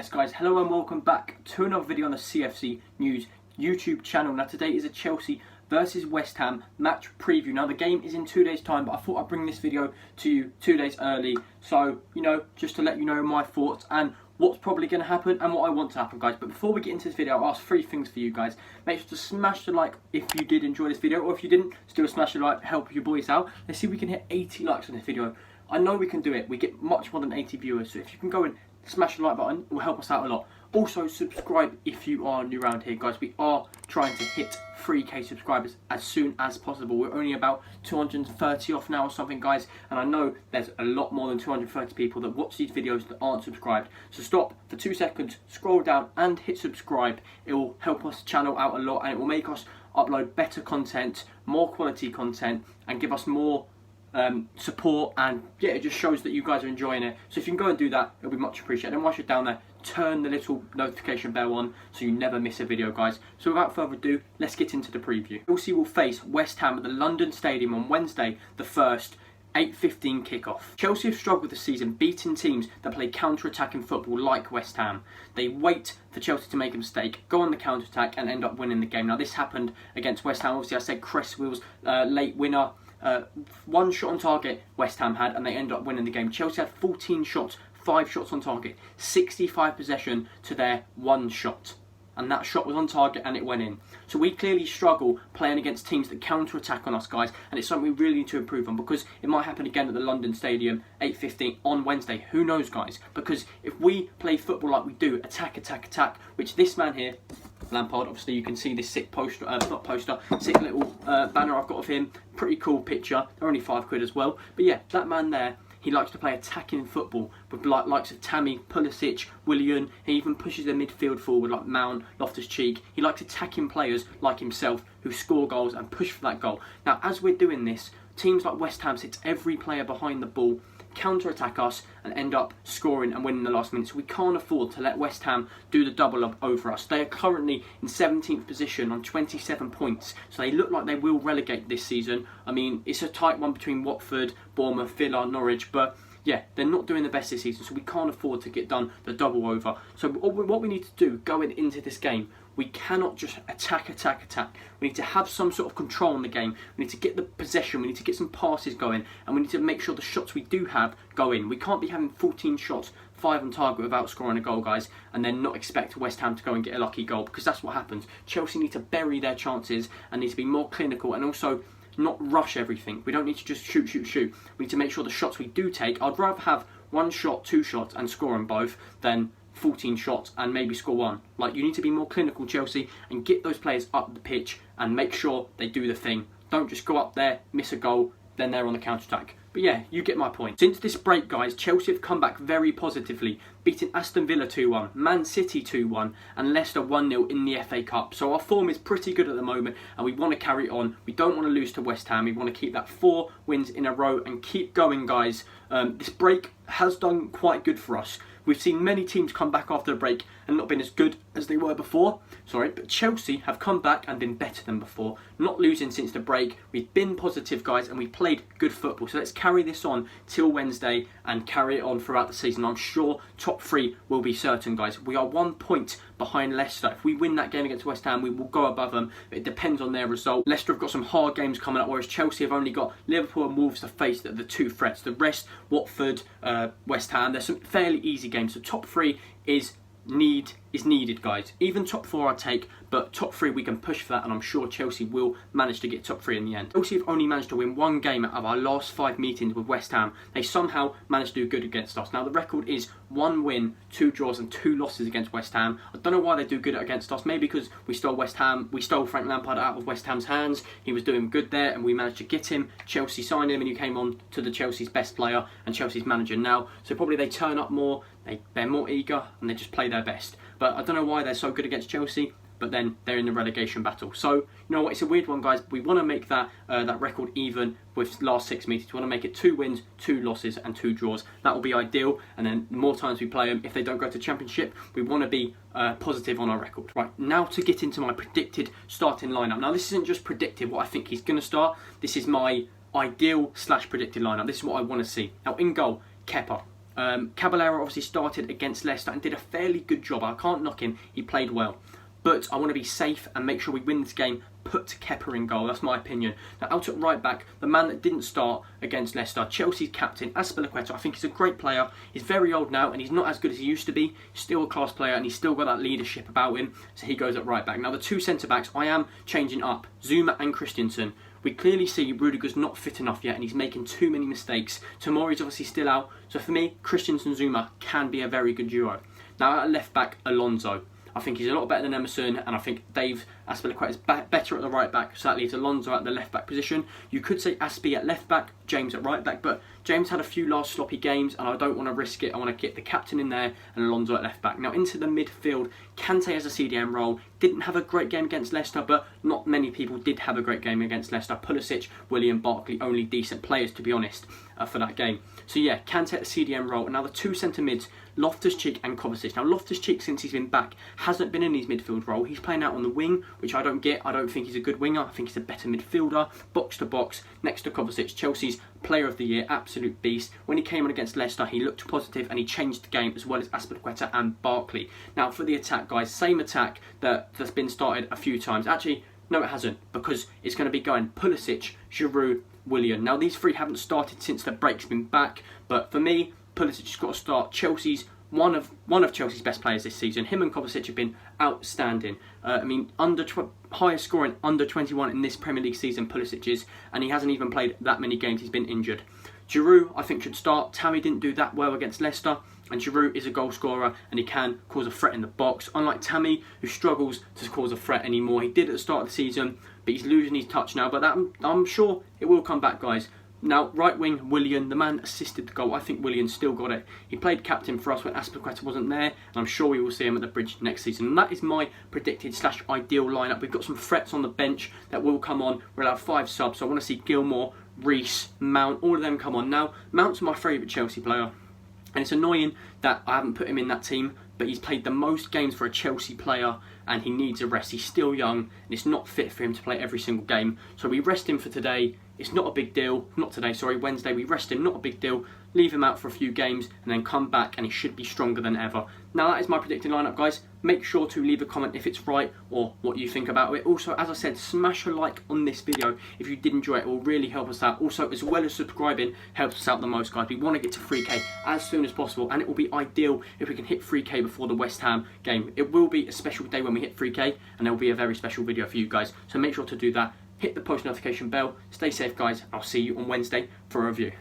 Yes guys, hello and welcome back to another video on the CFC News YouTube channel. Now today is a Chelsea versus West Ham match preview. Now the game is in 2 days time, but I thought I'd bring this video to you 2 days early. So, just to let you know my thoughts and what's probably going to happen and what I want to happen, guys. But before we get into this video, I'll ask 3 things for you guys. Make sure to smash the like if you did enjoy this video, or if you didn't, still smash the like, help your boys out. Let's see if we can hit 80 likes on this video. I know we can do it. We get much more than 80 viewers, so if you can go and smash the like button, it will help us out a lot. Also, subscribe if you are new around here, guys. We are trying to hit 3k subscribers as soon as possible. We're only about 230 off now or something, guys, and I know there's a lot more than 230 people that watch these videos that aren't subscribed. So stop for 2 seconds, scroll down and hit subscribe. It will help us channel out a lot, and it will make us upload better content, more quality content, and give us more support, and yeah, it just shows that you guys are enjoying it. So if you can go and do that, it'll be much appreciated. And whilst you're down there, turn the little notification bell on so you never miss a video, guys. So without further ado, let's get into the preview. Chelsea will face West Ham at the London Stadium on Wednesday the 1st, 8:15 kickoff. Chelsea have struggled this season beating teams that play counter-attacking football like West Ham. They wait for Chelsea to make a mistake, go on the counter-attack and end up winning the game. Now this happened against West Ham. Obviously I said Cresswell's late winner. 1 shot on target West Ham had, and they end up winning the game. Chelsea had 14 shots, 5 shots on target, 65 possession to their 1 shot. And that shot was on target and it went in. So we clearly struggle playing against teams that counter-attack on us, guys, and it's something we really need to improve on, because it might happen again at the London Stadium, 8:15 on Wednesday. Who knows, guys? Because if we play football like we do, attack, attack, attack, which this man here, Lampard, obviously you can see this sick poster, not poster, sick little banner I've got of him. Pretty cool picture. They're only £5 as well. But yeah, that man there, he likes to play attacking football with likes of Tammy, Pulisic, Willian. He even pushes their midfield forward like Mount, Loftus-Cheek. He likes attacking players like himself who score goals and push for that goal. Now, as we're doing this, teams like West Ham sits every player behind the ball, counter-attack us and end up scoring and winning the last minute. So we can't afford to let West Ham do the double up over us. They are currently in 17th position on 27 points. So they look like they will relegate this season. I mean, it's a tight one between Watford, Bournemouth, Villa, Norwich, but yeah, they're not doing the best this season, so we can't afford to get done the double over. So what we need to do going into this game, we cannot just attack, attack, attack. We need to have some sort of control in the game. We need to get the possession, we need to get some passes going, and we need to make sure the shots we do have go in. We can't be having 14 shots, 5 on target without scoring a goal, guys, and then not expect West Ham to go and get a lucky goal, because that's what happens. Chelsea need to bury their chances and need to be more clinical, and also not rush everything. We don't need to just shoot, shoot, shoot. We need to make sure the shots we do take, I'd rather have 1 shot, 2 shots and score on both than 14 shots and maybe score 1. Like, you need to be more clinical, Chelsea, and get those players up the pitch and make sure they do the thing. Don't just go up there, miss a goal, then they're on the counter-attack. But yeah, you get my point. Since this break, guys, Chelsea have come back very positively, beating Aston Villa 2-1, Man City 2-1, and Leicester 1-0 in the FA Cup. So our form is pretty good at the moment, and we want to carry it on. We don't want to lose to West Ham. We want to keep that 4 wins in a row and keep going, guys. This break has done quite good for us. We've seen many teams come back after the break and not been as good as they were before. But Chelsea have come back and been better than before. Not losing since the break. We've been positive, guys, and we've played good football. So let's carry this on till Wednesday and carry it on throughout the season. I'm sure top 3 will be certain, guys. We are 1 point behind Leicester. If we win that game against West Ham, we will go above them. It depends on their result. Leicester have got some hard games coming up, whereas Chelsea have only got Liverpool and Wolves to face the 2 threats. The rest, Watford, West Ham, there's some fairly easy games. So top 3 is needed, guys. Even top 4 I'd take, but top 3 we can push for that, and I'm sure Chelsea will manage to get top 3 in the end. Chelsea have only managed to win 1 game out of our last 5 meetings with West Ham. They somehow managed to do good against us. Now the record is 1 win, 2 draws and 2 losses against West Ham. I don't know why they do good against us. Maybe because we stole Frank Lampard out of West Ham's hands. He was doing good there and we managed to get him. Chelsea signed him and he came on to the Chelsea's best player and Chelsea's manager now. So probably they turn up more, they're more eager and they just play their best. But I don't know why they're so good against Chelsea, but then they're in the relegation battle. So, you know what, it's a weird one, guys. We want to make that record even with last 6 meetings. We want to make it 2 wins, 2 losses and 2 draws. That will be ideal. And then the more times we play them, if they don't go to Championship, we want to be positive on our record. Right, now to get into my predicted starting lineup. Now, this isn't just predicted what I think he's going to start. This is my ideal / predicted lineup. This is what I want to see. Now, in goal, Kepa. Caballero obviously started against Leicester and did a fairly good job. I can't knock him, he played well. But I want to be safe and make sure we win this game. Put Kepa in goal, that's my opinion. Now out at right back, the man that didn't start against Leicester, Chelsea's captain, Azpilicueta. I think he's a great player. He's very old now and he's not as good as he used to be. He's still a class player and he's still got that leadership about him. So he goes at right back. Now the two centre-backs, I am changing up. Zuma and Christensen. We clearly see Rudiger's not fit enough yet and he's making too many mistakes. Tomori's obviously still out. So for me, Christensen and Zuma can be a very good duo. Now at left back, Alonso. I think he's a lot better than Emerson, and I think Dave Azpilicueta is better at the right back, so that leaves Alonso at the left back position. You could say Aspi at left back, James at right back, but James had a few last sloppy games, and I don't want to risk it. I want to get the captain in there and Alonso at left back. Now into the midfield, Kante has a CDM role. Didn't have a great game against Leicester, but not many people did have a great game against Leicester. Pulisic, Willian, Barkley, only decent players to be honest for that game. So yeah, Kante at the CDM role. And now the two centre mids, Loftus-Cheek and Kovacic. Now Loftus-Cheek, since he's been back, hasn't been in his midfield role. He's playing out on the wing, which I don't get. I don't think he's a good winger. I think he's a better midfielder, box to box, next to Kovacic, Chelsea's player of the year, absolute beast. When he came on against Leicester, he looked positive and he changed the game as well as Azpilicueta and Barkley. Now for the attack, guys, same attack that's been started a few times. Actually, no, it hasn't, because it's going to be going Pulisic, Giroud, Willian. Now these three haven't started since the break's been back, but for me, Pulisic has got to start. Chelsea's one of Chelsea's best players this season. Him and Kovacic have been outstanding. I mean, highest scoring under 21 in this Premier League season, Pulisic is, and he hasn't even played that many games. He's been injured. Giroud, I think, should start. Tammy didn't do that well against Leicester, and Giroud is a goal scorer and he can cause a threat in the box. Unlike Tammy, who struggles to cause a threat anymore. He did at the start of the season, but he's losing his touch now. But I'm sure it will come back, guys. Now, right wing, Willian, the man assisted the goal. I think Willian still got it. He played captain for us when Azpilicueta wasn't there, and I'm sure we will see him at the Bridge next season. And that is my predicted / ideal lineup. We've got some threats on the bench that will come on. We'll have 5 subs, so I want to see Gilmore, Reece, Mount, all of them come on. Now, Mount's my favourite Chelsea player, and it's annoying that I haven't put him in that team, but he's played the most games for a Chelsea player and he needs a rest. He's still young and it's not fit for him to play every single game. So we rest him for today. It's not a big deal. Not today, sorry, Wednesday. We rest him, not a big deal. Leave him out for a few games and then come back and he should be stronger than ever. Now that is my predicted lineup, guys. Make sure to leave a comment if it's right or what you think about it. Also, as I said, smash a like on this video if you did enjoy it. It will really help us out. Also, as well as subscribing, helps us out the most, guys. We want to get to 3K as soon as possible, and it will be ideal if we can hit 3K before the West Ham game. It will be a special day when we hit 3K, and there will be a very special video for you guys. So make sure to do that. Hit the post notification bell. Stay safe, guys. I'll see you on Wednesday for a review.